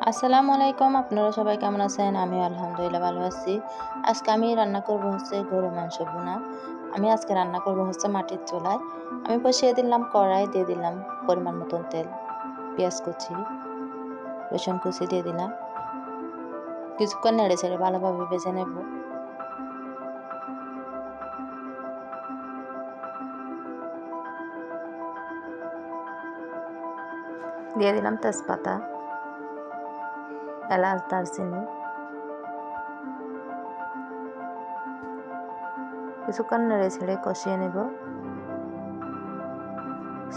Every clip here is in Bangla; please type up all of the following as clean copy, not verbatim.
আসসালামু আলাইকুম। আপনারা সবাই কেমন আছেন? আমি আলহামদুলিল্লাহ ভালো আছি। আজকে আমি রান্না করব হচ্ছে গরুর মাংস ভুনা। আমি আজকে রান্না করব হচ্ছে মাটির চুলায়। আমি বসিয়ে দিলাম কড়াই, দিয়ে দিলাম পরিমাণ মতন তেল, পেঁয়াজ কুচি, রসুন কুচি দিয়ে দিলাম। কিছুক্ষণ নেড়ে চেড়ে ভালোভাবে ভেজে নেব। দিয়ে দিলাম তেজপাতা, এলাচ, দারচিনি। কিছুক্ষণ নেড়ে ছেড়ে কষিয়ে নেব।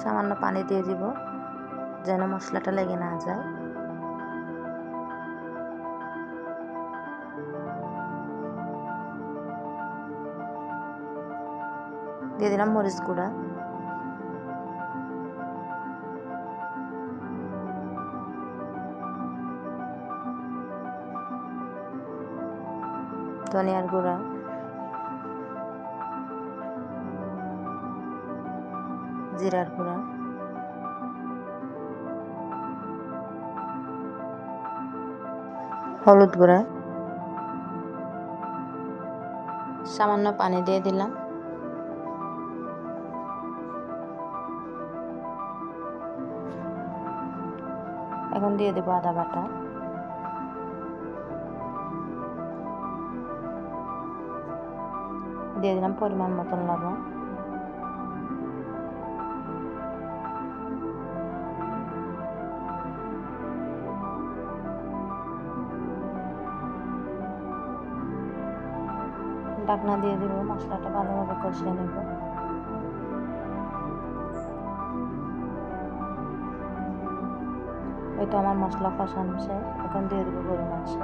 সামান্য পানি দিয়ে দিব যেন মশলাটা লেগে না যায়। দিয়ে দিলাম মরিচ গুঁড়া, ধনিয়ার গুঁড়া, জিরার গুঁড়া, হলুদ গুঁড়া, সামান্য পানি দিয়ে দিলাম। এখন দিয়ে দেবো আদা বাটা, দিয়ে দিলাম পরিমাণ মতন লবণ, ঢাকনা দিয়ে দেবো। মশলাটা ভালোভাবে কষিয়ে নেব। এই তো আমার মশলা কষানো শেষ। এখন দিয়ে দেবো গরুর মাংস।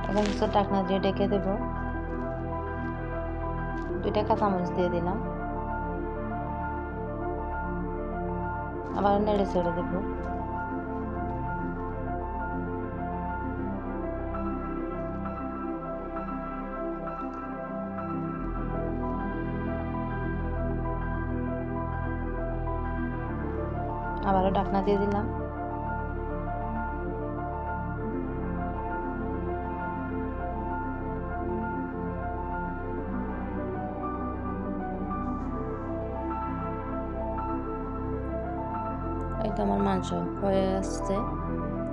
এখন কিছু ঢাকনা দিয়ে ঢেকে দেবো। 2টা কাঁচামরিচ দিয়ে দিলাম। আবার নেড়ে চেড়ে দেবো। আবারও ঢাকনা দিয়ে দিলাম। এই তো আমার মাংস হয়ে আসছে।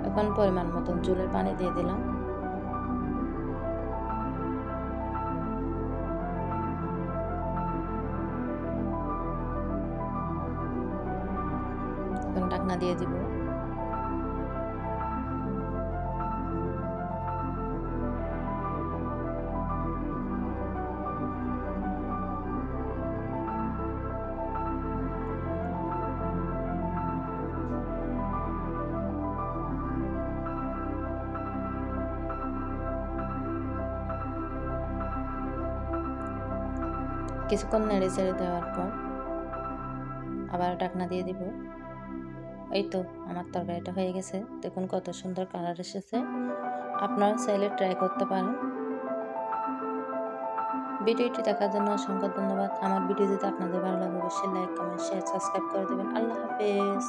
এখন পরিমাণ মতন ঝোলের পানি দিয়ে দিলাম। এখন ঢাকনা দিয়ে দিব। কিছুক্ষণ নেড়ে চেড়ে দেওয়ার পর আবার ঢাকনা দিয়ে দিব। এই তো আমার তরকারিটা হয়ে গেছে। দেখুন কত সুন্দর কালার এসেছে। আপনারা চাইলে ট্রাই করতে পারেন। ভিডিওটি দেখার জন্য অসংখ্য ধন্যবাদ। আমার ভিডিও যদি আপনাদের ভালো লাগে অবশ্যই লাইক, কমেন্ট, শেয়ার, সাবস্ক্রাইব করে দেবেন। আল্লাহ হাফেজ।